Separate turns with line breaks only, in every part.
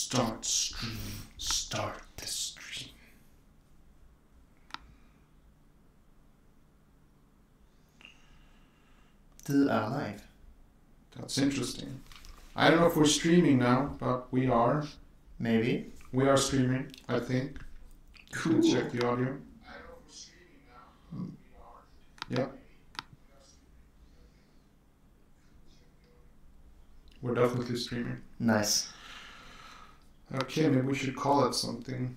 Start stream. Start the stream.
Du är live.
That's interesting. I don't know if we're streaming now, but we are.
Maybe.
We are streaming, I think.
Cool.
Let's check the audio. I don't know if we're streaming now, but we are. Yeah. We're definitely streaming.
Nice.
Okay, maybe we should call it something.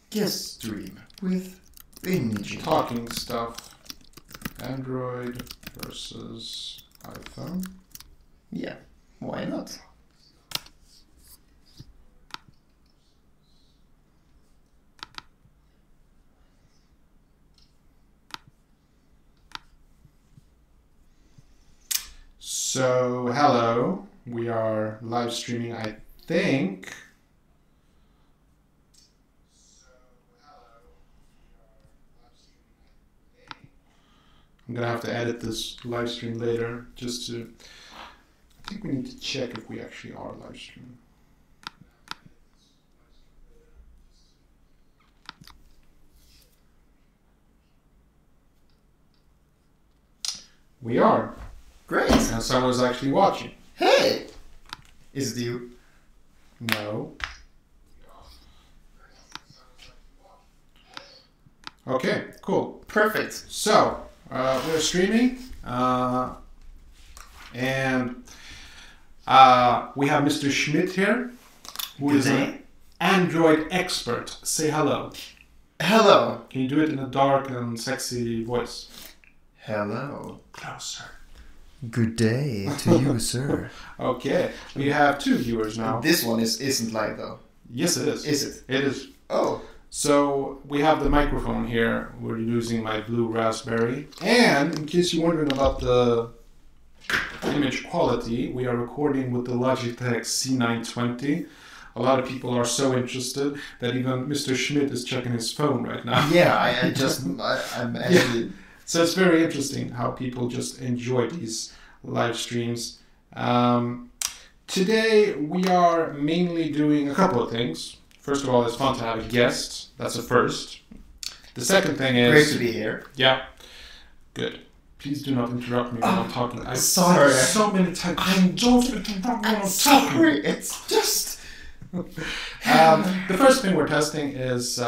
Guest stream with VinGin.
Talking stuff. Android versus iPhone.
Yeah, why not?
So, hello. We are live streaming, I think. I'm gonna have to edit this live stream later just to. I think we need to check if we actually are live streaming. We are.
Great.
And someone's actually watching.
Hey! Is it you?
No. Okay, cool.
Perfect.
So, we're streaming, and we have Mr. Schmidt here, who is an Android expert. Say hello.
Hello.
Can you do it in a dark and sexy voice?
Hello.
Closer.
Good day to you, sir.
Okay, we have 2 viewers now.
This one isn't live though.
Yes, it is.
Is it?
It is.
Oh.
So we have the microphone here. We're using my blue raspberry. And in case you're wondering about the image quality, we are recording with the Logitech C920. A lot of people are so interested that even Mr. Schmidt is checking his phone right now.
Yeah, I'm actually...
Yeah. So it's very interesting how people just enjoy these live streams. Today we are mainly doing a couple of things. First of all, it's fun to have a guest. That's a first. The second thing is...
Great to be here.
Yeah. Good. Please do not interrupt me when I'm talking. I've
sorry.
said so many times. I don't interrupt when I'm talking.
Sorry, it's just...
The first thing we're testing is...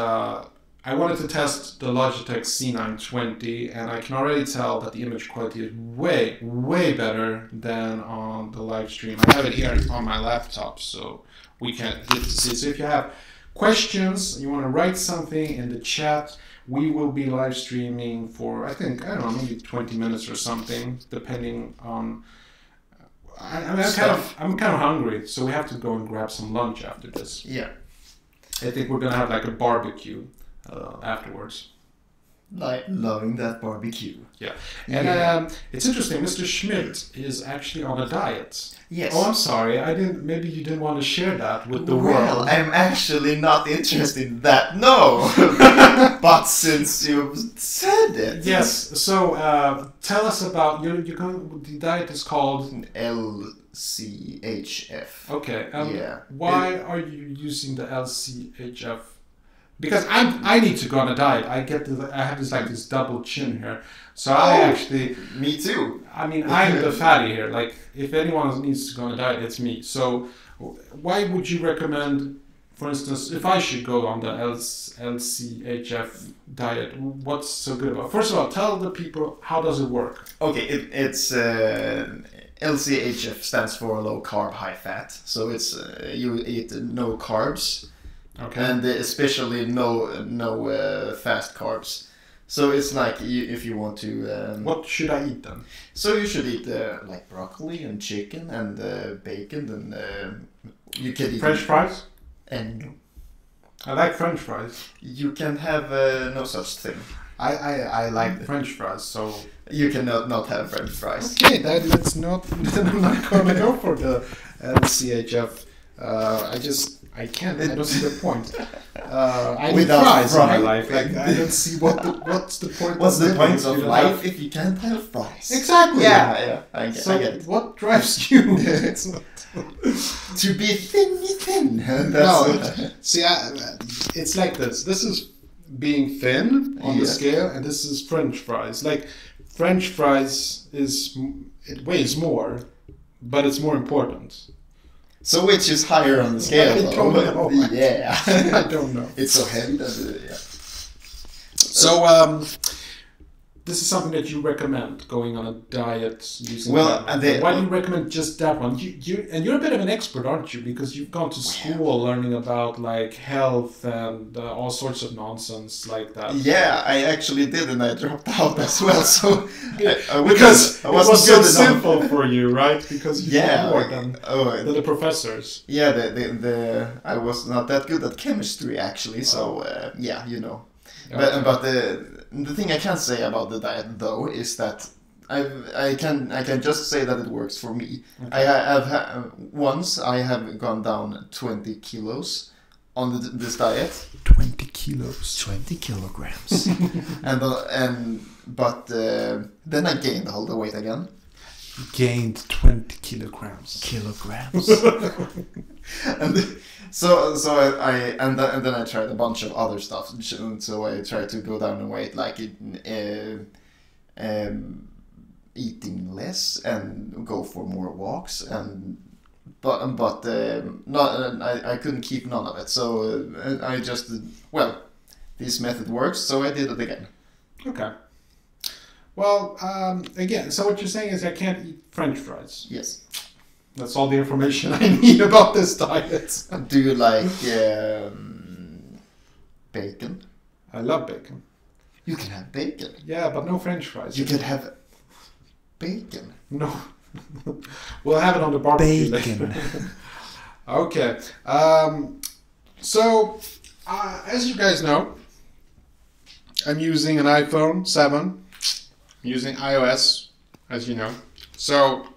I wanted to test the Logitech C920, and I can already tell that the image quality is way, way better than on the live stream. I have it here on my laptop, so we can get to see it. So if you have questions, you want to write something in the chat, we will be live streaming for, I don't know, maybe 20 minutes or something, depending on... I'm kind of hungry, so we have to go and grab some lunch after this.
Yeah.
I think we're going to have like a barbecue afterwards.
Like loving that barbecue.
Yeah. And it's interesting, Mr. Schmidt is actually on a diet.
Yes.
Oh, I'm sorry. Maybe you didn't want to share that with the
Well,
world.
I'm actually not interested in that, no. But since you said it.
Yes. So tell us about the diet is called
LCHF.
Okay.
Yeah.
Why are you using the LCHF? Because I need to go on a diet. I have this double chin here, so I actually.
Me too.
I mean, I'm the fatty here. Like, if anyone needs to go on a diet, it's me. So, why would you recommend, for instance, if I should go on the LCHF diet? What's so good about it? First of all, tell the people, how does it work?
Okay, it's LCHF stands for low carb, high fat. So it's you eat no carbs.
Okay.
And especially no fast carbs. So it's like if you want to...
what should I eat then?
So you should eat like broccoli and chicken and bacon and you can eat...
French fries?
And
I like French fries.
you can have no such thing.
I like French fries, so...
You cannot not have French fries.
Okay, let's not... I'm not going to go for the LCHF. I just... I can't. I don't see the point. I need
Without
fries in my
fries.
life. Like I don't see what's the point.
What's the
living
point
if
of
you don't
life
have-
if you can't have fries?
Exactly.
Yeah, I
So
get it.
what drives you? It's not.
To be thin.
No, see, it's like this. This is being thin on the
Yeah.
scale, and this is French fries. Like French fries it weighs more, but it's more important.
So which is higher on the scale?
I don't
though?
know.
Yeah.
I don't know.
It's so heavy that yeah.
So this is something that you recommend going on a diet using.
Well,
that
and
method. Why do you recommend just that one? You're a bit of an expert, aren't you? Because you've gone to school learning about like health and all sorts of nonsense like that.
Yeah, I actually did, and I dropped out as well. So
Because
I
it
wasn't
was so
good enough.
simple for you, right? Because you
Yeah,
know more than the professors.
yeah. The I was not that good at chemistry actually. So yeah, you know.
Okay.
But the thing I can say about the diet though is that I can just say that it works for me.
Okay.
Once I have gone down 20 kilos on this diet.
20 kilos.
20 kilograms. But then I gained all the weight again.
Gained 20 kilograms.
Kilograms. and then I tried a bunch of other stuff. So I tried to go down in weight, like eating less and go for more walks, but I couldn't keep none of it. So I just this method works, so I did it again.
Okay. Well, again, so what you're saying is I can't eat French fries.
Yes.
That's all the information I need about this diet.
Do you like bacon?
I love bacon.
You can have bacon.
Yeah, but no French fries.
You can have bacon.
No. We'll have it on the barbecue
Bacon.
later. Okay. So, as you guys know, I'm using an iPhone 7. I'm using iOS, as you know. So,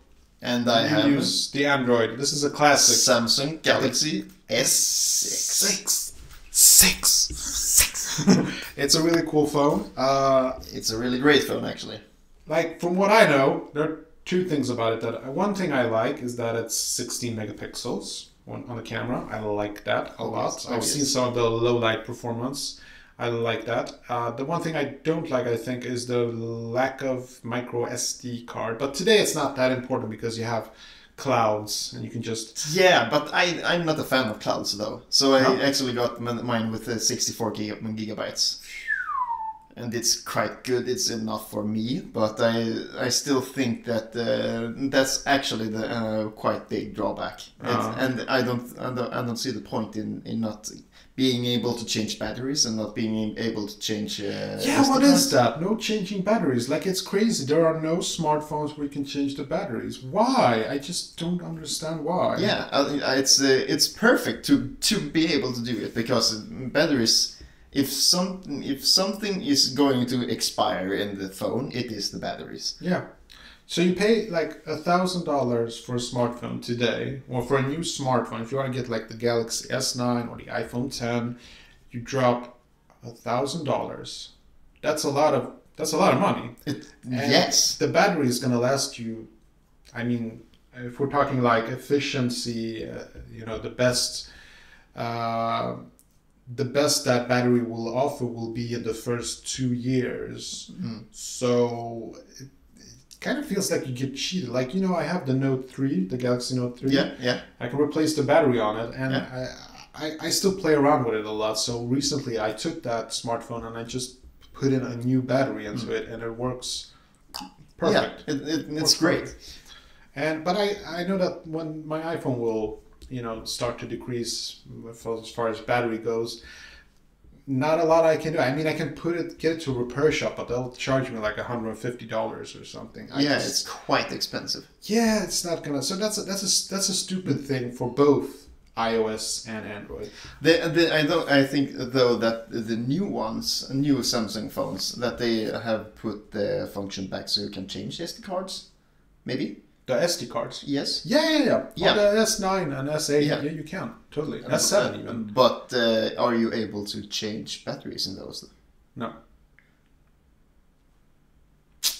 And I
you
have
use the Android. This is a classic.
Samsung Galaxy S6.
Six. It's a really cool phone.
It's a really great phone, actually.
Like, from what I know, there are two things about it. That one thing I like is that it's 16 megapixels on the camera. I like that a lot. I've seen some of the low light performance. I like that. The one thing I don't like, I think, is the lack of micro SD card. But today it's not that important because you have clouds and you can just...
Yeah, but I'm not a fan of clouds, though. So I
No?
actually got mine with 64 gigabytes. And it's quite good. It's enough for me. But I still think that that's actually the quite big drawback. And I don't see the point in not being able to change batteries and not being able to change.
what is that? No changing batteries. Like, it's crazy. There are no smartphones where you can change the batteries. Why? I just don't understand why.
Yeah, it's perfect to be able to do it because batteries. If something is going to expire in the phone, it is the batteries.
Yeah. So you pay like $1,000 for a smartphone today, or for a new smartphone. If you want to get like the Galaxy S9 or the iPhone 10, you drop $1,000. That's a lot of money.
Yes.
The battery is going to last you. I mean, if we're talking like efficiency, the best that battery will offer will be in the first 2 years. So it kind of feels like you get cheated. Like, I have the Note 3, the Galaxy Note 3.
Yeah.
I can replace the battery on it, and I still play around with it a lot. So recently I took that smartphone and I just put in a new battery into it, and it works perfect.
Yeah, it's great.
But I know that when my iPhone will start to decrease as far as battery goes, not a lot I can do. I mean, I can get it to a repair shop, but they'll charge me like $150 or something.
It's quite expensive.
Yeah, it's not gonna. So that's a stupid thing for both iOS and Android.
I think though that the new Samsung phones, that they have put the function back so you can change SD cards, maybe.
The SD cards.
Yes.
Yeah.
Yeah.
On the S9 and S8,
Yeah.
you can totally. S7 even.
But are you able to change batteries in those?
No.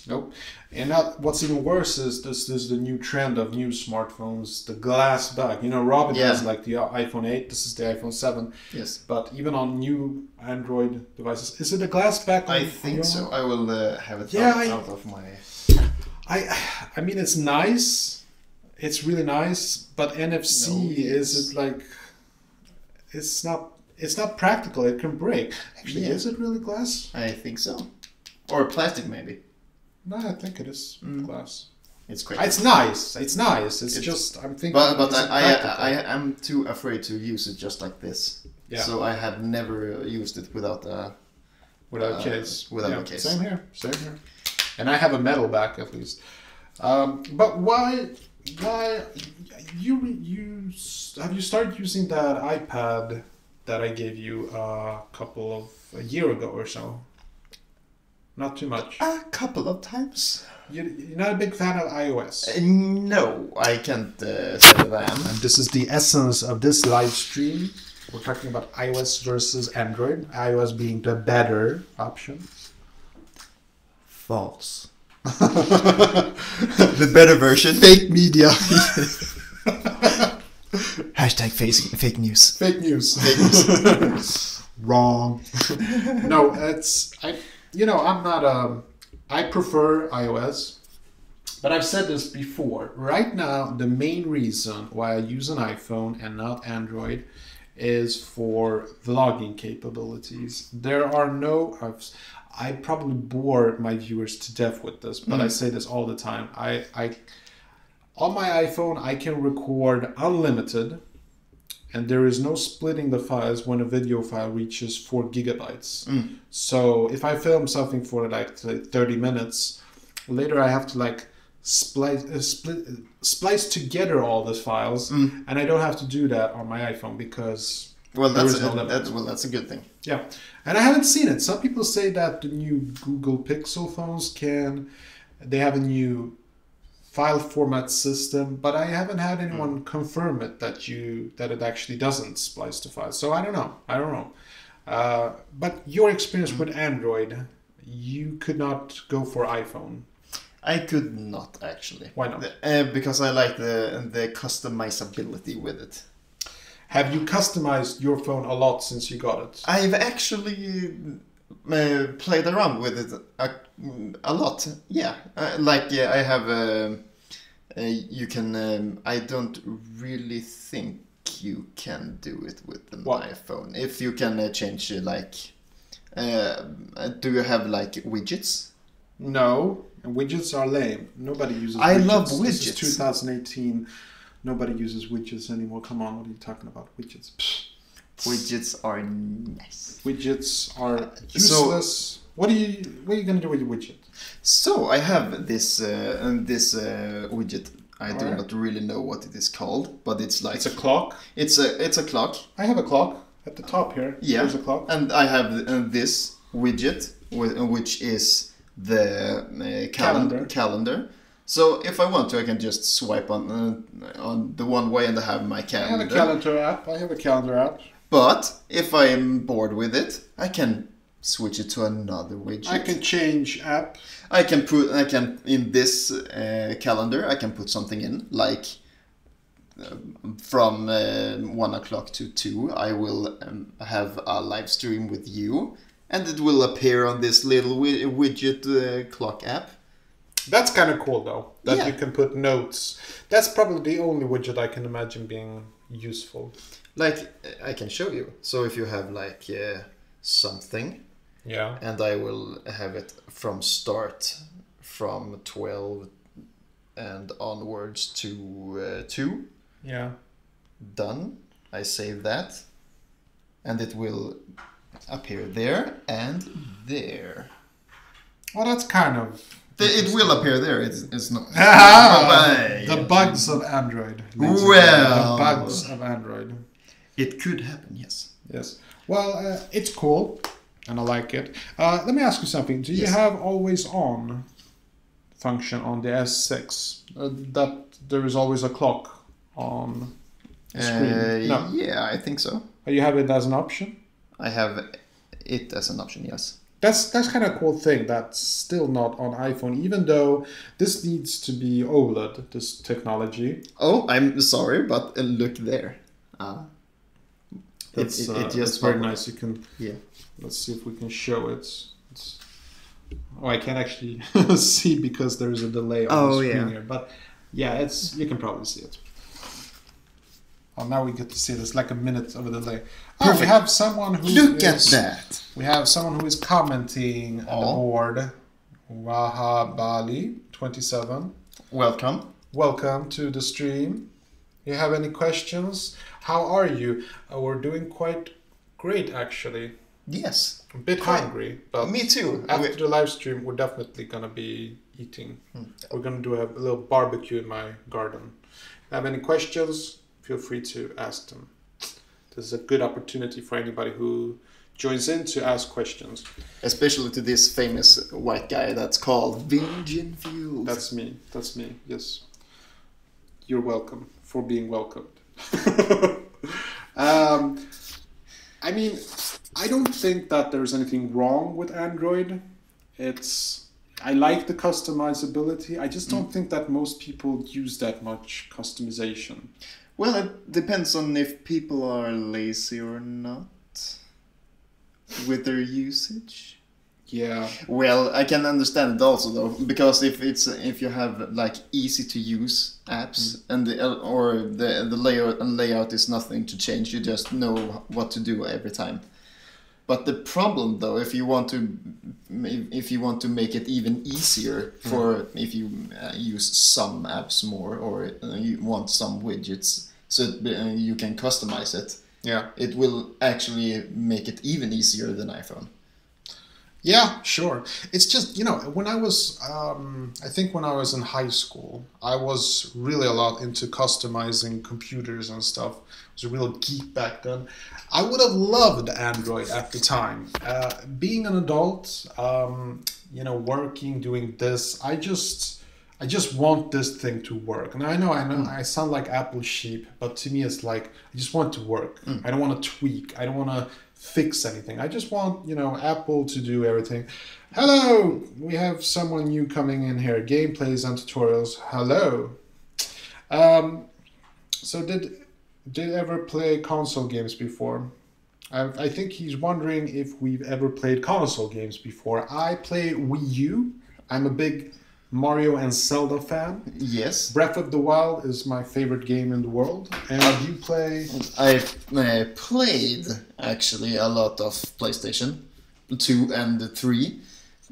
Nope. And now, what's even worse is this is the new trend of new smartphones, the glass back. You know, Robin has like the iPhone 8. This is the iPhone 7.
Yes.
But even on new Android devices, is it a glass back?
I think so. I will have it out of my...
I mean, it's nice. It's really nice. But NFC, is it like... It's not practical. It can break. Actually, is it really glass?
I think so. Or plastic, maybe.
No, I think it is glass.
It's great.
It's nice. It's nice. It's just I'm thinking.
But I am too afraid to use it just like this.
Yeah.
So I have never used it without a
case.
Without a case.
Same here. And I have a metal back at least. But why you have you started using that iPad that I gave you a year ago or so? Not too much.
A couple of times.
You're not a big fan of iOS?
No, I can't say that I am.
And this is the essence of this live stream. We're talking about iOS versus Android. iOS being the better option.
False. The better version.
Fake media.
Hashtag fake news.
Fake news. Fake news. Wrong. No, I'm not I prefer iOS, but I've said this before. Right now, the main reason why I use an iPhone and not Android is for vlogging capabilities. There are I probably bore my viewers to death with this, but I say this all the time. On my iPhone, I can record unlimited, and there is no splitting the files when a video file reaches 4 gigabytes. So if I film something for like 30 minutes, later I have to splice together all those files, and I don't have to do that on my iPhone because
that's a good thing.
Yeah, and I haven't seen it. Some people say that the new Google Pixel phones they have a new file format system, but I haven't had anyone confirm it that it actually doesn't splice to files. So I don't know. But your experience with Android, you could not go for iPhone.
I could not actually.
Why not?
Because I like the customizability with it.
Have you customized your phone a lot since you got it?
I've actually played around with it a lot. Yeah, I have. You can. I don't really think you can do it with an iPhone. If you can change do you have widgets?
No, widgets are lame. Nobody uses.
I
widgets.
love widgets.
This is 2018. Nobody uses widgets anymore. Come on, what are you talking about? Widgets. Pfft.
Widgets are nice.
Widgets are useless. What are you going to do with your widget?
So I have this widget. I do not really know what it is called, but it's like...
It's a clock?
It's a clock.
I have a clock at the top here.
Yeah.
There's a clock.
And I have this widget, which is the calendar. So if I want to, I can just swipe on the one way and I have my calendar.
I have a calendar app.
But if I am bored with it, I can switch it to another widget.
I can change app.
I can in this calendar, I can put something in like from 1 o'clock to 2. I will have a live stream with you, and it will appear on this little widget clock app.
That's kind of cool though, that you can put notes. That's probably the only widget I can imagine being useful.
Like, I can show you. So if you have something, and I will have it from start from 12 and onwards to 2.
Yeah.
Done. I save that, and it will appear there and there.
Well, that's kind of...
It will appear there. It's not.
The bugs of Android.
Well,
the bugs of Android.
It could happen. Yes.
Yes. Well, it's cool, and I like it. Let me ask you something. Do you have always on function on the S6. That there is always a clock on the screen. No.
Yeah, I think so.
You have it as an option?
I have it as an option, yes.
That's kind of a cool thing that's still not on iPhone, even though this needs to be OLED, this technology.
Oh, I'm sorry, but look there.
That's
just
very nice. You can.
Yeah.
Let's see if we can show it. Oh, I can't actually see because there's a delay on the screen here. But yeah, you can probably see it. Oh, now we get to see it. It's like a minute of a delay. Oh, we have someone who
Look at that.
We have someone who is commenting on the board. Wahabali27.
Welcome.
Welcome to the stream. You have any questions? How are you? We're doing quite great, actually.
Yes.
A bit hungry, but
me too.
After the live stream, we're definitely gonna be eating. We're gonna do a little barbecue in my garden. If you have any questions, feel free to ask them. This is a good opportunity for anybody who joins in to ask questions.
Especially to this famous white guy that's called VinGin Fuel.
That's me. That's me. Yes. You're welcome for being welcomed. I mean, I don't think that there's anything wrong with Android. I like the customizability. I just don't think that most people use that much customization.
Well, it depends on if people are lazy or not with their usage.
Yeah.
Well, I can understand it also though, because if you have like easy to use apps and the layout is nothing to change, you just know what to do every time. But the problem though, if you want to make it even easier for if you use some apps more or you want some widgets so you can customize it.
Yeah.
It will actually make it even easier than iPhone.
Yeah, sure. It's just, when I was, I think when I was in high school, I was really a lot into customizing computers and stuff. I was a real geek back then. I would have loved Android at the time. Being an adult, working, doing this, I just want this thing to work. And I know, I sound like Apple sheep, but to me it's like, I just want it to work. I don't want to tweak. I don't want to fix anything. I just want, Apple to do everything. Hello! We have someone new coming in here. Gameplays and tutorials. Hello! So did ever play console games before? I think he's wondering if we've ever played console games before. I play Wii U. I'm a big Mario and Zelda fan.
Yes.
Breath of the Wild is my favorite game in the world. And you play?
I played actually a lot of PlayStation 2 and 3.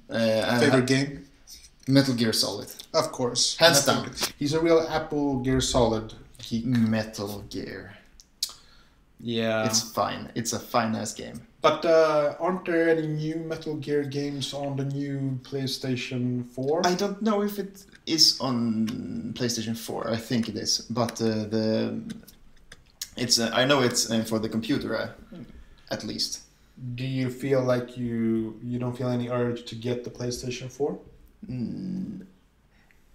Favorite game?
Metal Gear Solid.
Of course.
Hands down.
He's a real Apple Gear Solid geek.
Metal Gear.
Yeah.
It's fine. It's a fine-ass game.
But aren't there any new Metal Gear games on the new PlayStation 4?
I don't know if it is on PlayStation 4. I think it is. But I know it's for the computer, at least.
Do you feel like you don't feel any urge to get the PlayStation 4?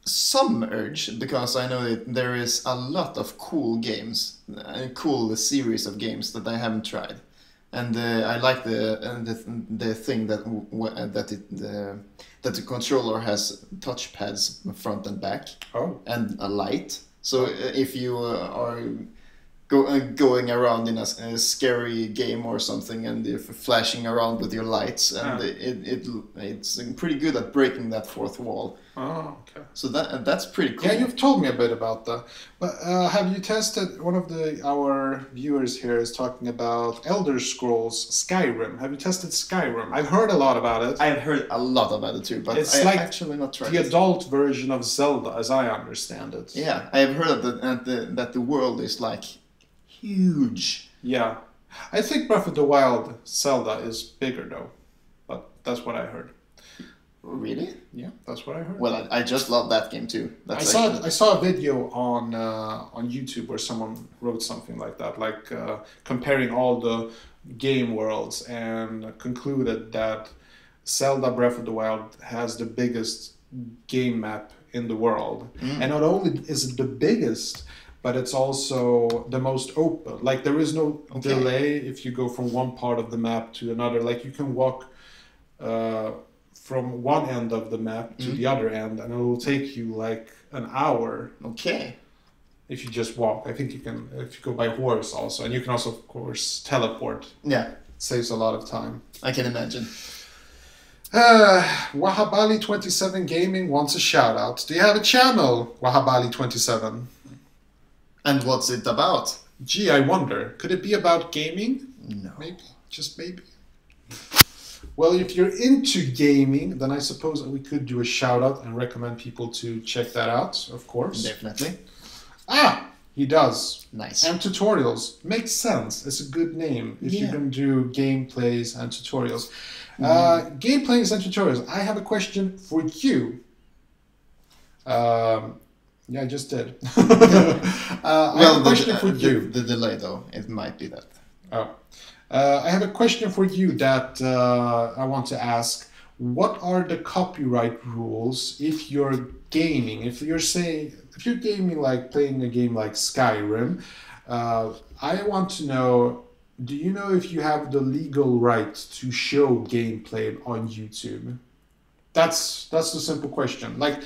Some urge, because I know that there is a lot of cool games, a cool series of games that I haven't tried, and I like the thing that the controller has touch pads front and back, and a light. So if you are going around in a scary game or something, and if flashing around with your lights, and it's pretty good at breaking that fourth wall.
Oh, okay.
So that's pretty cool.
Yeah, you've told me a bit about that. But have you tested? One of our viewers here is talking about Elder Scrolls Skyrim. Have you tested Skyrim? I've heard a lot about it.
I've heard a lot about it too, but
it's
like actually not tried
the adult version of Zelda, as I understand it.
Yeah, I have heard that the world is like huge.
Yeah. I think Breath of the Wild Zelda is bigger though. But that's what I heard.
Really?
Yeah, that's what I heard.
Well, I just love that game too.
I saw a video on YouTube where someone wrote something like that, like comparing all the game worlds, and concluded that Zelda Breath of the Wild has the biggest game map in the world.
Mm.
And not only is it the biggest, but it's also the most open. Like there is no delay if you go from one part of the map to another. Like you can walk from one end of the map to the other end, and it will take you like an hour.
Okay.
If you just walk. I think you can, if you go by horse also, and you can also of course teleport.
Yeah.
It saves a lot of time.
I can imagine.
Wahabali27 Gaming wants a shout out. Do you have a channel, Wahabali27?
And what's it about?
Gee, I wonder. Could it be about gaming?
No.
Maybe. Just maybe. Well, if you're into gaming, then I suppose we could do a shout out and recommend people to check that out, of course.
Definitely.
Ah, he does.
Nice.
And tutorials. Makes sense. It's a good name if you're going to do gameplays and tutorials. Gameplays and tutorials. I have a question for you. Yeah, I just did. I have a question for you.
The delay, though, it might be that.
Oh. I have a question for you that I want to ask. What are the copyright rules if you're gaming? If you're gaming like playing a game like Skyrim, I want to know, do you know if you have the legal right to show gameplay on YouTube? That's the simple question. Like,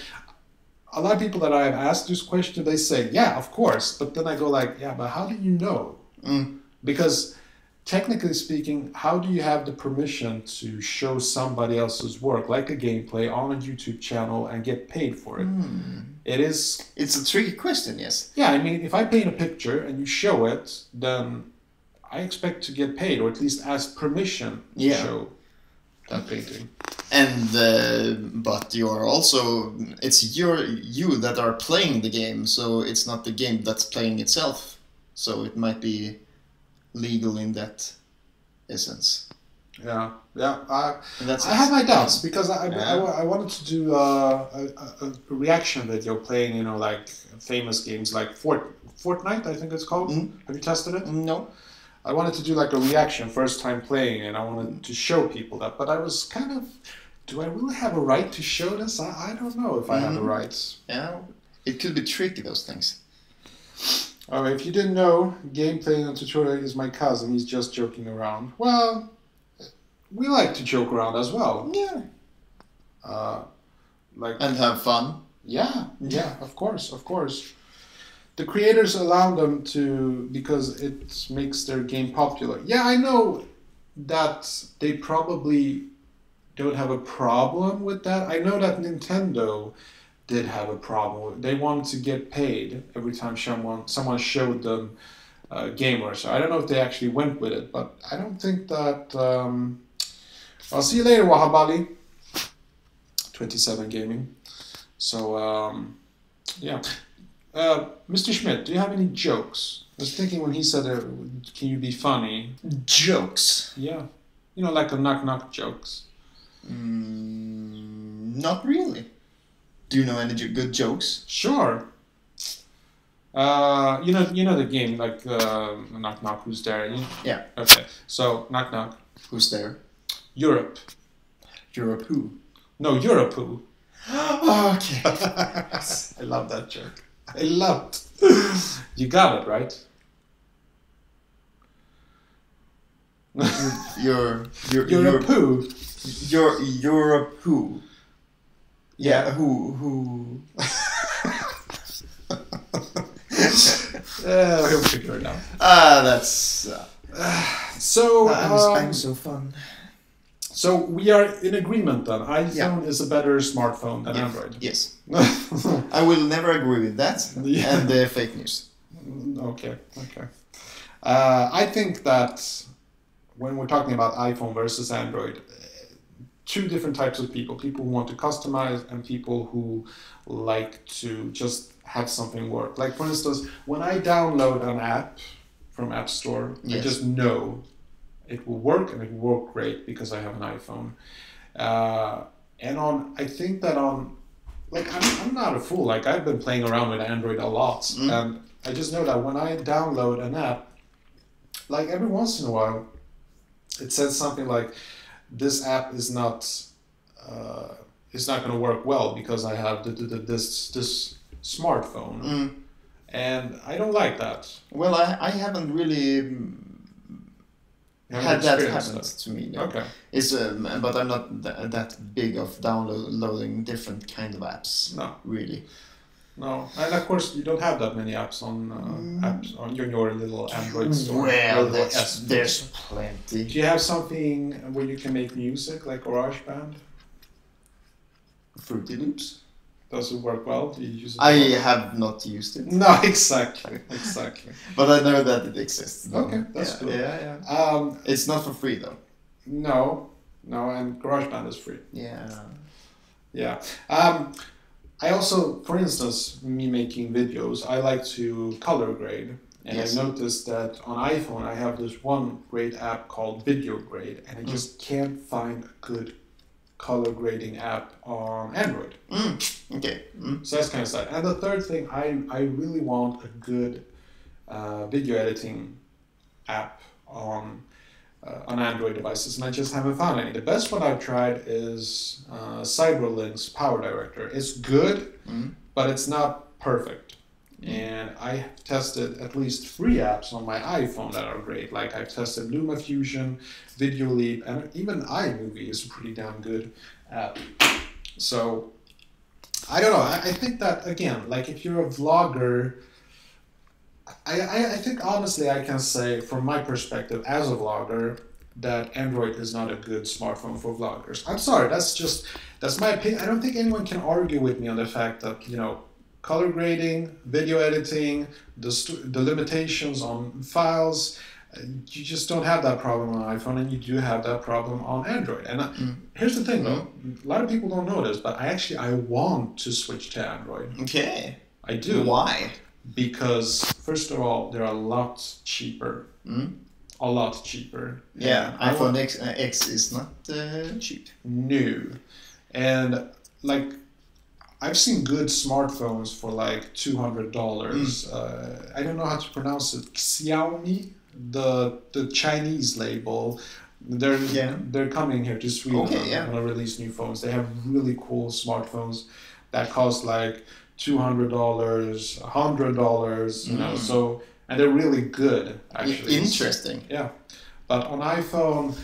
a lot of people that I've asked this question, they say, yeah, of course. But then I go like, yeah, but how do you know? Because technically speaking, how do you have the permission to show somebody else's work, like a gameplay, on a YouTube channel and get paid for it? It's
a tricky question, yes.
Yeah, I mean, if I paint a picture and you show it, then I expect to get paid, or at least ask permission to show that painting.
And but you are also, it's you that are playing the game, so it's not the game that's playing itself. So it might be legal in that essence.
Yeah. I
have
my doubts because I wanted to do a reaction video playing, you know, like famous games like Fortnite, I think it's called. Have you tested it?
No.
I wanted to do like a reaction, first time playing, and I wanted to show people that. But I was kind of, do I really have a right to show this? I don't know if I have a right.
Yeah, it could be tricky, those things.
Oh, if you didn't know, gameplay and tutorial is my cousin. He's just joking around. Well, we like to joke around as well.
Yeah. And have fun.
Yeah, of course. The creators allow them to because it makes their game popular. Yeah, I know that they probably don't have a problem with that. I know that Nintendo did have a problem. They wanted to get paid every time someone showed them a gamer. So I don't know if they actually went with it, but I don't think that... I'll see you later, Wahabali. 27 Gaming. So, yeah. Mr. Schmidt, do you have any jokes? I was thinking when he said, can you be funny?
Jokes?
Yeah. You know, like the knock-knock jokes.
Not really. Do you know any good jokes?
Sure. You know the game, like knock knock, who's there?
Yeah.
Okay. So knock knock.
Who's there?
Europe.
Europe who?
No, Europe who.
Okay.
I love that joke. I love it. You got it, right?
You're
Europe who?
You're Europe who?
Yeah.
Who?
He'll figure it out.
That's...
So...
I'm so fun.
So we are in agreement then. iPhone is a better smartphone than Android.
Yes. I will never agree with that. And the fake news.
Okay. I think that when we're talking about iPhone versus Android, two different types of people. People who want to customize and people who like to just have something work. Like, for instance, when I download an app from App Store, I just know it will work and it will work great because I have an iPhone. And I think that like, I'm not a fool. Like, I've been playing around with Android a lot. And I just know that when I download an app, like every once in a while, it says something like, this app is not it's not going to work well because I have this smartphone, and I don't like that.
Well, I haven't really had that happen to me. No.
Okay.
It's but I'm not that big of downloading different kind of apps.
No.
Really.
No, and of course you don't have that many apps on your little Android store.
Well, there's plenty.
Do you have something where you can make music like GarageBand?
Fruity Loops.
Does it work well? Do you use it?
I have not used it.
No, exactly.
But I know that it exists.
Okay, that's cool.
Yeah. It's not for free though.
No, and GarageBand is free.
Yeah.
I also, for instance, me making videos, I like to color grade. And I noticed that on iPhone I have this one great app called Video Grade, and I just can't find a good color grading app on Android.
Okay.
So that's kind of sad. And the third thing, I really want a good video editing app on Android devices, and I just haven't found any. The best one I've tried is Cyberlink's Power Director. It's good, but it's not perfect. And I have tested at least 3 apps on my iPhone that are great. Like I've tested LumaFusion, Video Leap, and even iMovie is a pretty damn good app. So I don't know. I think that, again, like if you're a vlogger, I think honestly I can say from my perspective as a vlogger that Android is not a good smartphone for vloggers. I'm sorry, that's my opinion. I don't think anyone can argue with me on the fact that, color grading, video editing, the limitations on files, you just don't have that problem on iPhone, and you do have that problem on Android. And here's the thing though, a lot of people don't know this, but I want to switch to Android.
Okay.
I do.
Why?
Because first of all, they're a lot cheaper. A lot cheaper.
Yeah, iPhone X is not cheap.
No. And like I've seen good smartphones for like $200. I don't know how to pronounce it. Xiaomi, the Chinese label. They're coming here to Sweden.
Okay,
and gonna release new phones. They have really cool smartphones that cost like $200, $100. So, and they're really good actually.
Interesting.
Yeah, but on iPhone,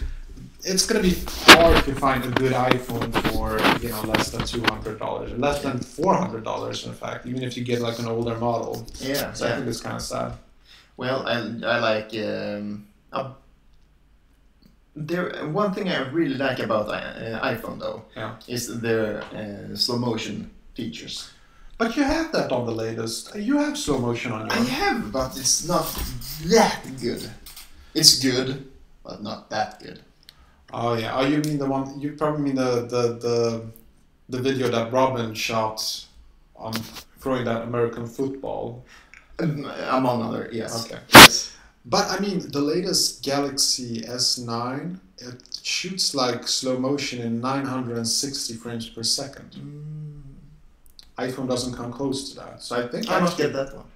it's going to be hard to find a good iPhone for less than $200, less than $400 in fact, even if you get like an older model.
Yeah.
So I think it's kind of sad.
Well, I like one thing I really like about iPhone though is their slow motion features.
But you have that on the latest. You have slow motion on yours.
I have, but it's not that good. It's good, but not that good.
Oh yeah. Oh, you mean the one? You probably mean the video that Robin shot on throwing that American football.
Among other, yes.
Okay.
Yes.
But I mean, the latest Galaxy S9, it shoots like slow motion in 960 frames per second. iPhone doesn't come close to that, so I think
I must get that one.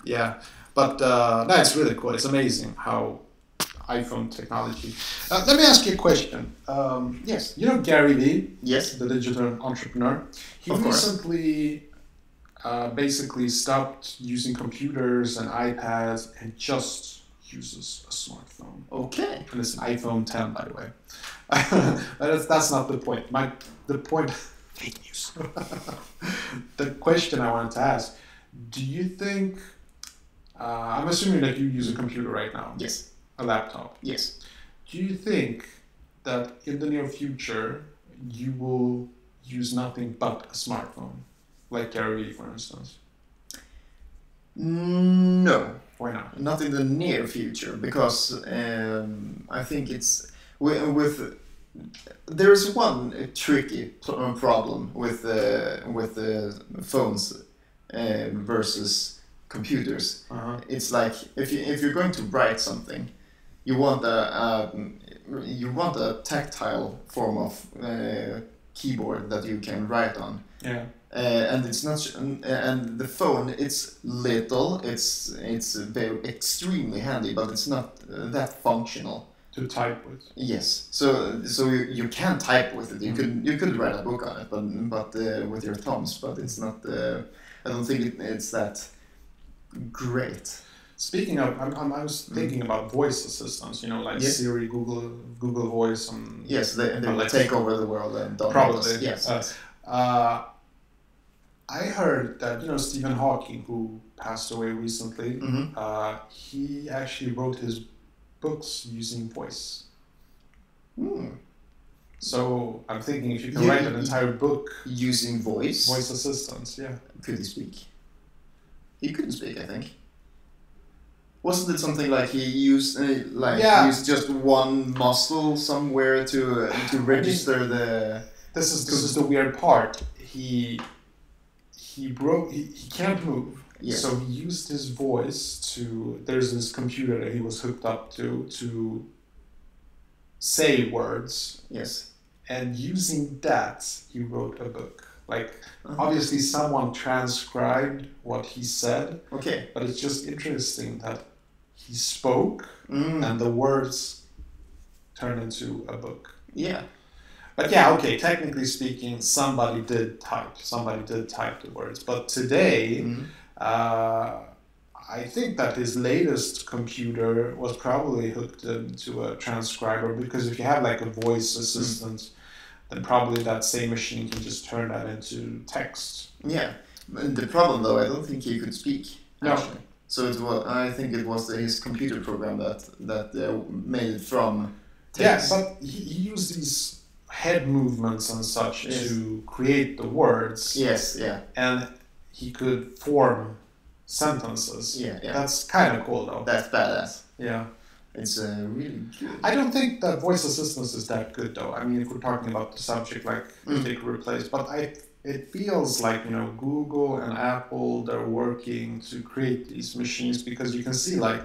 Yeah, but no, it's really cool. It's amazing how iPhone technology. Let me ask you a question.
Yes.
You know Gary Vee?
Yes.
The digital entrepreneur. He recently basically stopped using computers and iPads and just uses a smartphone.
Okay.
And it's an iPhone 10, by the way. But that's not the point. The point. Fake news. The question I wanted to ask: do you think? I'm assuming that you use a computer right now.
Yes.
A laptop.
Yes.
Do you think that in the near future you will use nothing but a smartphone, like Gary Vee, for instance?
No.
Why not?
Not in the near future, because I think it's with there is one tricky problem with phones versus computers. It's like if you're going to write something, you want a tactile form of keyboard that you can write on.
Yeah.
And it's not, and the phone, it's little, it's very extremely handy, but it's not that functional.
to type with.
Yes. So you can type with it. You could write a book on it, but with your thumbs. But it's not. I don't think it's that great.
Speaking of, I was thinking about voice assistants. You know, like Siri, Google Voice, and
yes, they will take over the world and dominate
probably.
us. Yes.
I heard that Stephen Hawking, who passed away recently, he actually wrote his books using voice. So I'm thinking if you can write an entire book
using voice
assistants,
could he speak? He couldn't speak, I think. Wasn't it something like he used used just one muscle somewhere to register the?
This is the weird part. He can't move.
Yes.
So he used his voice to. There's this computer that he was hooked up to say words.
Yes.
And using that, he wrote a book. Like, obviously someone transcribed what he said.
Okay.
But it's just interesting that he spoke and the words turned into a book.
Yeah.
But okay, technically speaking, somebody did type the words. But today, I think that his latest computer was probably hooked into a transcriber, because if you have like a voice assistant, then probably that same machine can just turn that into text.
Yeah. The problem though, I don't think he could speak.
No.
Actually. So I think it was his computer program that made it from text.
Yeah, but he used these head movements and such to create the words.
Yes, yeah.
And he could form sentences.
Yeah.
That's kind of cool though.
That's badass.
Yeah.
It's really good.
I don't think that voice assistance is that good though. I mean, if we're talking about the subject like take replace, but it feels like Google and Apple, they're working to create these machines, because you can see like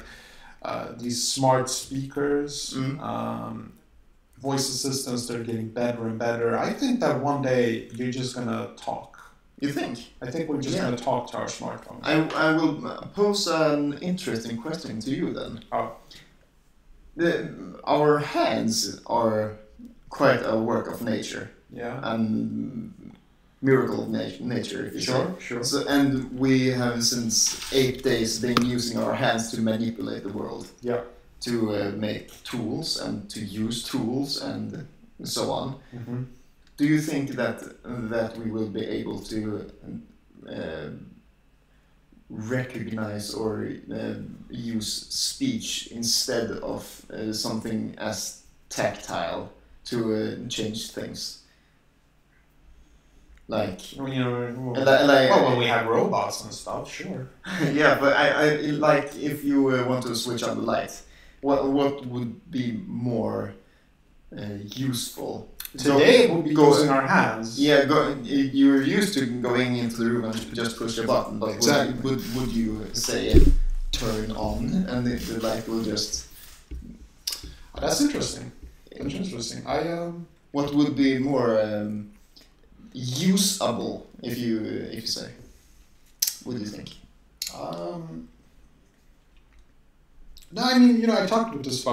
these smart speakers, voice assistants, they're getting better and better. I think that one day you're just gonna talk.
You think?
I think we're just gonna talk to our smartphone.
I will pose an interesting question to you then.
Oh.
Our hands are quite a work of nature.
Yeah.
And miracle of nature, if you say.
Sure.
So, and we have since 8 days been using our hands to manipulate the world.
Yeah.
To make tools and to use tools and so on.
Mm-hmm.
Do you think that we will be able to recognize or use speech instead of something as tactile to change things? Like,
when we have robots and stuff, sure.
Yeah, but I like if you want to switch on the light, what would be more useful?
Today it would be using our hands.
Yeah, you're used to going into the room and just push a button, but
exactly.
would you say turn on and the light will just...
That's interesting. Interesting.
What would be more usable, if you say? What do you think?
No, I mean, I talked with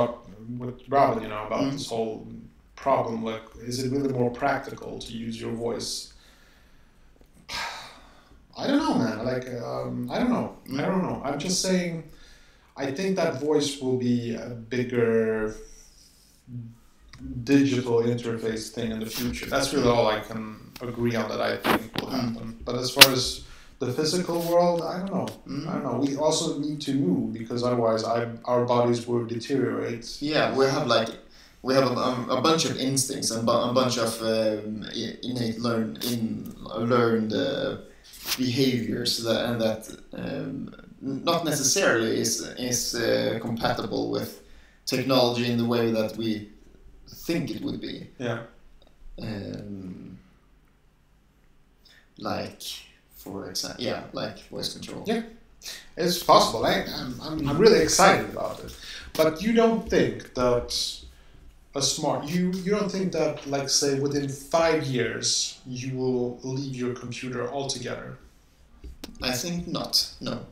Robin, about this whole problem. Like, is it really more practical to use your voice? I don't know, man. Like, I don't know. I'm just saying, I think that voice will be a bigger digital interface thing in the future. That's really all I can agree on that I think will happen. But as far as the physical world, I don't know. We also need to move, because otherwise our bodies will deteriorate.
Yeah, we have a bunch of instincts and a bunch of innate learned behaviors that not necessarily is compatible with technology in the way that we think it would be.
Yeah.
Like, for example, like voice control.
Yeah, it's possible. I'm really excited about it. But you don't think that you don't think that, like, say, within 5 years you will leave your computer altogether?
I think not. No.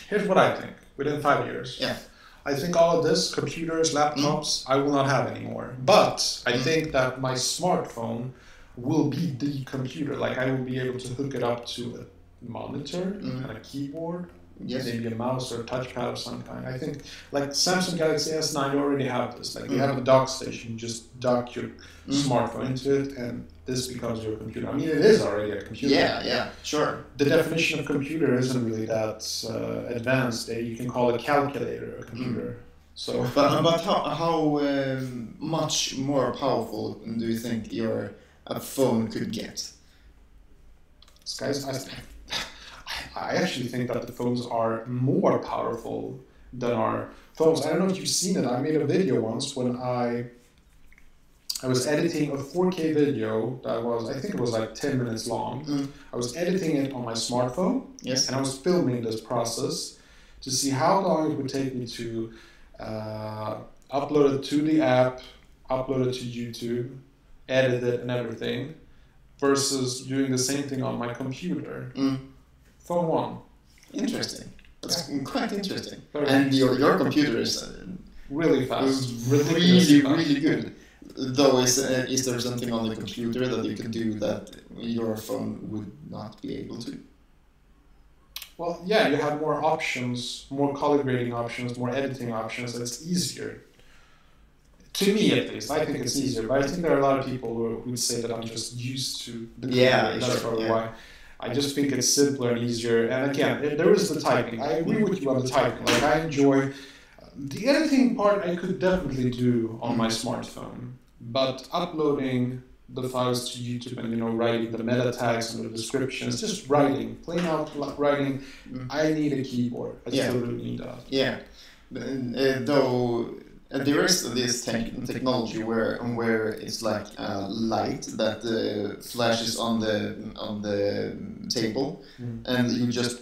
Here's what I think. Within 5 years.
Yeah.
I think all of this, computers, laptops, I will not have anymore. But I think that my smartphone will be the computer. Like I will be able to hook it up to a monitor and a keyboard, maybe a mouse or a touchpad of some kind. I think like Samsung Galaxy S9, you already have this. Like you have a dock station, you just dock your smartphone into it, and this becomes your computer. I mean, it is already a computer.
Yeah, sure.
The definition of computer isn't really that advanced. You can call a calculator a computer. So,
but how much more powerful do you think your phone could get?
Guys, I actually think that the phones are more powerful than our phones. I don't know if you've seen it. I made a video once when I was editing a 4K video that was, I think it was like 10 minutes long. I was editing it on my smartphone, and I was filming this process to see how long it would take me to upload it to the app, upload it to YouTube, edit it and everything, versus doing the same thing on my computer. Phone one.
Interesting. That's quite interesting. And your computer is
really fast.
Really good. Though, is there something on the computer that you can do that your phone would not be able to?
Well, yeah, you have more options, more color grading options, more editing options. It's easier. To me, at least, I think it's easier. But I think there are a lot of people who would say that I'm just used to the computer. That's probably why. I just think it's simpler and easier. And again, there is the typing. I agree with you on the typing. Like I enjoy the editing part. I could definitely do on my smartphone, but uploading the files to YouTube and writing the meta tags and the descriptions, just writing, plain out writing. I need a keyboard. I still really need that.
Yeah, though. There is this technology where it's like a light that flashes on the table, and you just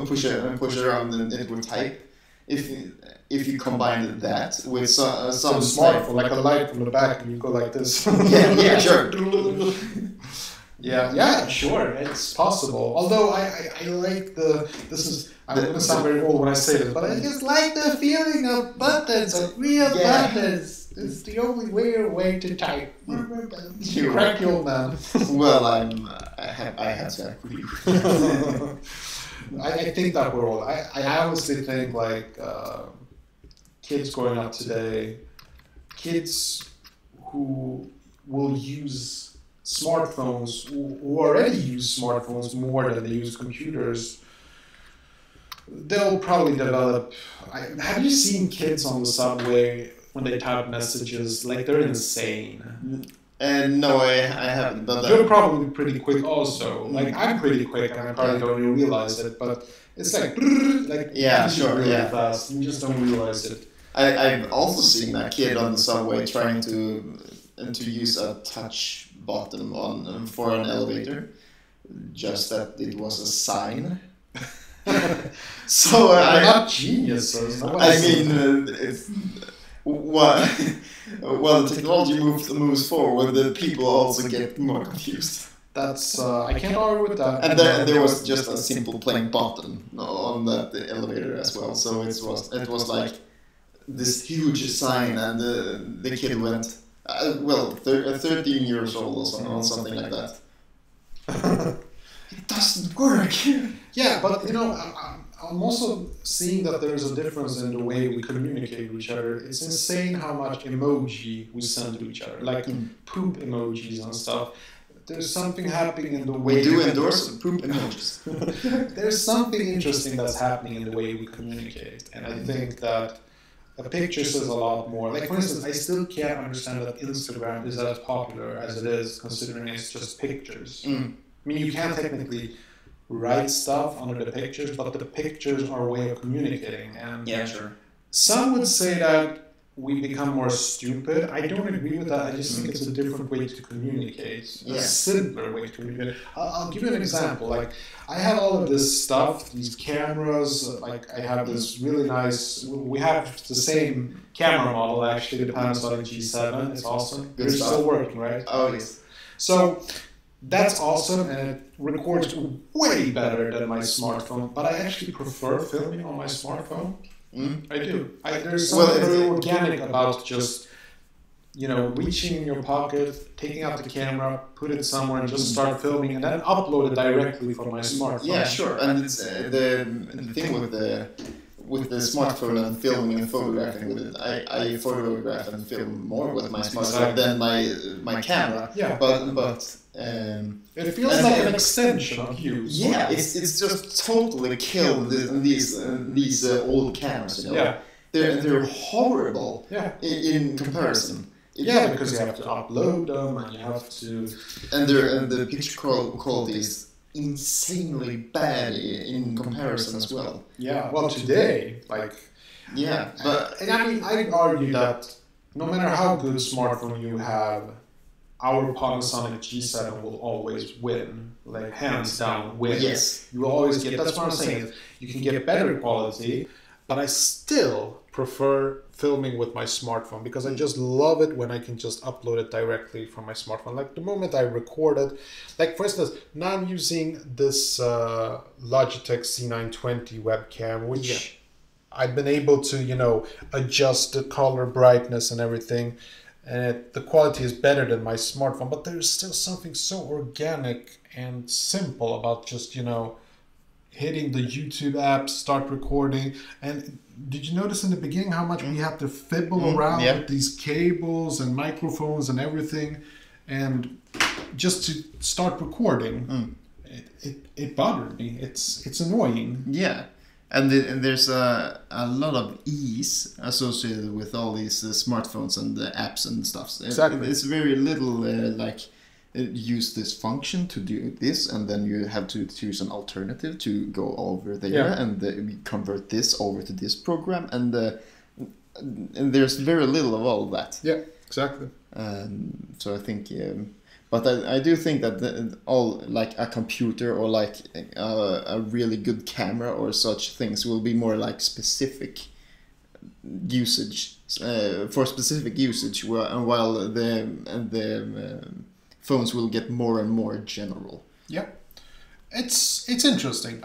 push it around and it will type. If you combine that with some
smartphone, like a light from the back, and you go like this.
yeah, sure.
Yeah, sure, it's possible. Although I like I'm going to sound very old when I say this, but I just like the feeling of buttons, of real buttons. It's the only way to type. You crack your old man.
Well, I have to agree.
I think that we're all. I honestly think like kids growing up today, kids who will use smartphones, who already use smartphones more than they use computers, they'll probably develop. Have you seen kids on the subway when they type messages? Like they're insane.
No, I haven't. But
you're probably pretty quick also. Like I'm pretty quick, and I probably don't even realize it. But it's like really fast. You just don't realize it.
I've also seen a kid on the subway trying to use a touch button for an elevator, just that it was a sign. So
they're not geniuses.
I mean, well, the technology moves forward, the people also get more confused.
That's I can't argue with that.
And there was just a simple plain button on the elevator as well. So it was like this huge sign, and the kid went 13 years old or something like that. It doesn't work.
Yeah, but I'm also seeing that there's a difference in the way we communicate with each other. It's insane how much emoji we send to each other, like poop emojis and stuff. There's something happening in the way...
We do endorse poop emojis.
There's something interesting that's happening in the way we communicate, and I think that a picture says a lot more. Like, for instance, I still can't understand that Instagram is as popular as it is, considering it's just pictures. I mean, you can technically write stuff under the pictures, but the pictures are a way of communicating. And
yeah, sure.
Some would say that we become more stupid. I don't agree with that. I just think it's a different way to communicate, a simpler way to communicate. I'll give you an example. Like, I have all of this stuff, these cameras. Like, I have this really nice. We have the same camera model actually, the Panasonic G7. It's awesome. You're still working, right?
Oh yes.
So that's awesome, and it records way better than my smartphone. But I actually prefer filming on my smartphone. I do. There's something very organic about just, reaching in your pocket, taking out the camera, put it somewhere, and just start filming, and then upload it directly from my smartphone.
Yeah, sure. And it's, the thing with the smartphone and filming and photographing with it, I photograph and film more with my smartphone than my camera.
Yeah.
But
it feels like an extension of you.
Yeah, it's just totally killed these old cameras.
Yeah.
They're horrible.
Yeah.
In comparison.
Because you have to upload them and you have to.
And the picture quality is insanely bad in comparison as well.
Yeah. Well, today,
but
I mean, I'd argue that no matter how good smartphone you have, our Panasonic G7 will always win, hands down win.
Yes.
You will always get. That's what I'm saying. You can get better quality, but I still prefer filming with my smartphone because I just love it when I can just upload it directly from my smartphone. Like the moment I record it, for instance, now I'm using this Logitech C920 webcam, which I've been able to, adjust the color brightness and everything. And the quality is better than my smartphone, but there's still something so organic and simple about just, hitting the YouTube app, start recording. And did you notice in the beginning how much we had to fibble around with these cables and microphones and everything? And just to start recording, it bothered me. It's annoying.
Yeah. And there's a lot of ease associated with all these smartphones and the apps and stuff.
Exactly.
It's very little use this function to do this, and then you have to choose an alternative to go over there and convert this over to this program, and there's very little of all that.
Yeah, exactly.
So I think, but I do think that all a computer or a really good camera or such things will be more specific usage for specific usage, while the phones will get more and more general.
Yeah, it's interesting.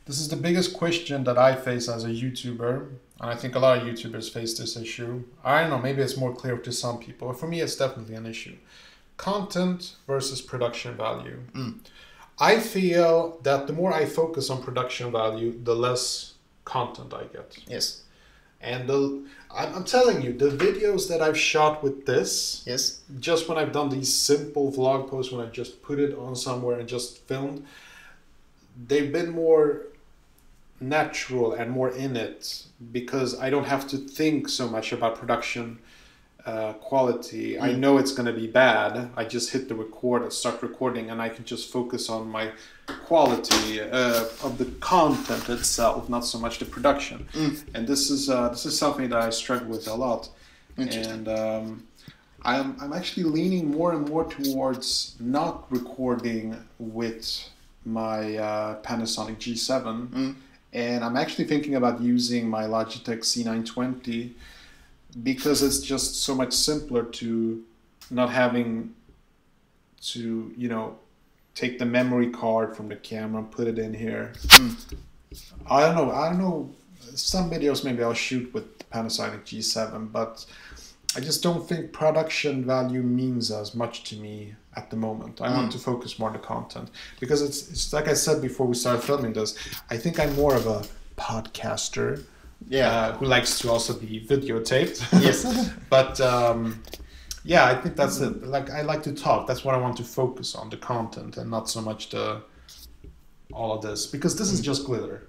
This is the biggest question that I face as a YouTuber, and I think a lot of YouTubers face this issue. I don't know, maybe it's more clear to some people. For me, it's definitely an issue. Content versus production value. I feel that the more I focus on production value, the less content I get.
Yes.
And I'm telling you, the videos that I've shot with this, just when I've done these simple vlog posts, when I just put it on somewhere and just filmed, they've been more natural and more in it because I don't have to think so much about production quality. I know it's going to be bad. I just hit the record and start recording, and I can just focus on my quality of the content itself, not so much the production. And this is something that I struggle with a lot. And I'm actually leaning more and more towards not recording with my Panasonic G7, and I'm actually thinking about using my Logitech C920 because it's just so much simpler to not having to, take the memory card from the camera and put it in here. I don't know. Some videos maybe I'll shoot with Panasonic G7, but I just don't think production value means as much to me at the moment. I want to focus more on the content because it's like I said before we started filming this, I think I'm more of a podcaster who likes to also be videotaped.
Yes.
But I think that's it. I like to talk. That's what I want to focus on, the content, and not so much all of this, because this is just glitter.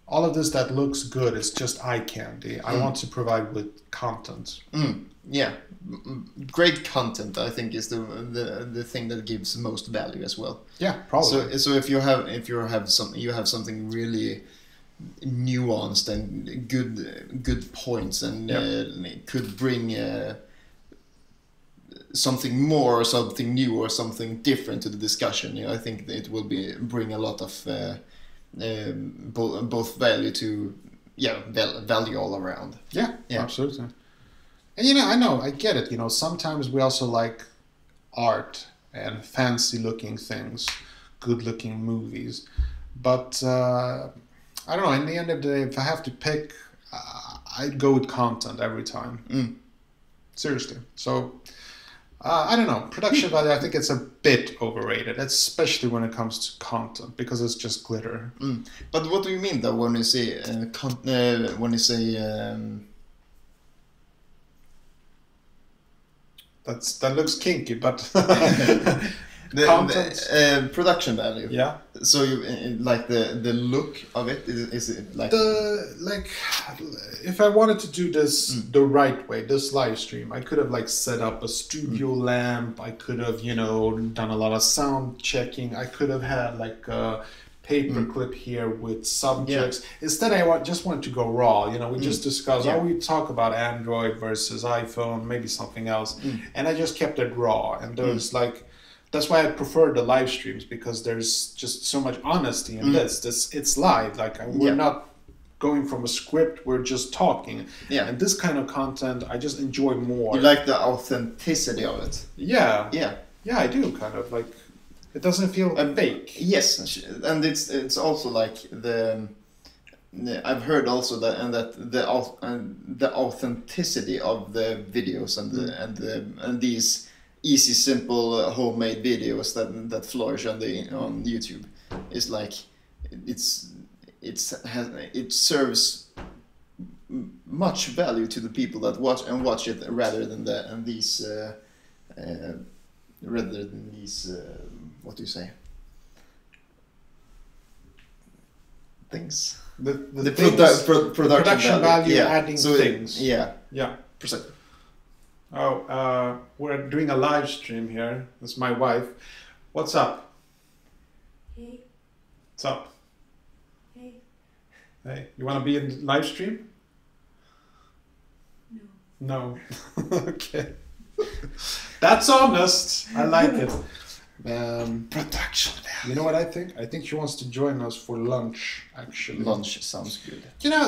All of this that looks good is just eye candy. I want to provide with content.
Yeah, great content I think is the thing that gives most value as well.
Yeah, probably.
So if you have something really nuanced and good points, and it could bring something more or something new or something different to the discussion. I think it will bring a lot of both value to value all around.
Yeah, absolutely. And I get it. Sometimes we also like art and fancy looking things, good looking movies, but I don't know. In the end of the day, if I have to pick, I'd go with content every time. Seriously. So, I don't know. Production value, I think it's a bit overrated, especially when it comes to content, because it's just glitter.
But what do you mean though when you say
that looks kinky, but
the production value?
Yeah.
So you like the look of it? Is it like
if I wanted to do this the right way, this live stream, I could have like set up a studio lamp. I could have done a lot of sound checking. I could have had like a paperclip here with subjects. Instead, I just wanted to go raw. We just discussed. We talk about Android versus iPhone, maybe something else, and I just kept it raw. And there's that's why I prefer the live streams, because there's just so much honesty in this. It's live. Like we're not going from a script. We're just talking. Yeah. And this kind of content, I just enjoy more.
You like the authenticity of it.
Yeah. Yeah. Yeah, I do kind of like. It doesn't feel fake.
Yes, and it's also like I've heard also that the authenticity of the videos and these easy, simple, homemade videos that flourish on YouTube is like it serves much value to the people that watch it rather than these what do you say, things,
the
production
value adding things.
Yeah.
Precisely. We're doing a live stream here. That's my wife. What's up?
Hey.
What's up?
Hey.
Hey, you want to be in the live stream?
No.
Okay. That's honest. I like it.
Production value.
You know what I think? I think she wants to join us for lunch, actually.
Lunch sounds good.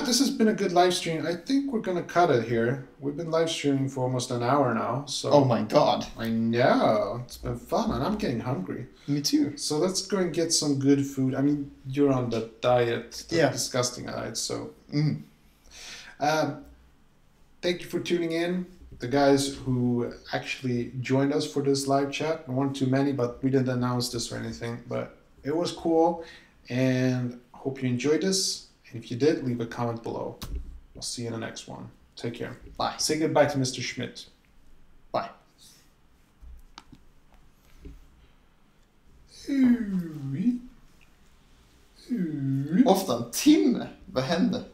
This has been a good live stream. I think we're going to cut it here. We've been live streaming for almost an hour now. So
oh my god.
I know. It's been fun and I'm getting hungry.
Me too.
So let's go and get some good food. I mean, you're on the diet.
Yeah.
Disgusting diet. So thank you for tuning in. The guys who actually joined us for this live chat. There weren't too many, but we didn't announce this or anything. But it was cool, and hope you enjoyed this. And if you did, leave a comment below. I'll see you in the next one. Take care.
Bye.
Say goodbye to Mr. Schmidt.
Bye.
Ofta
en timme. Vad hände?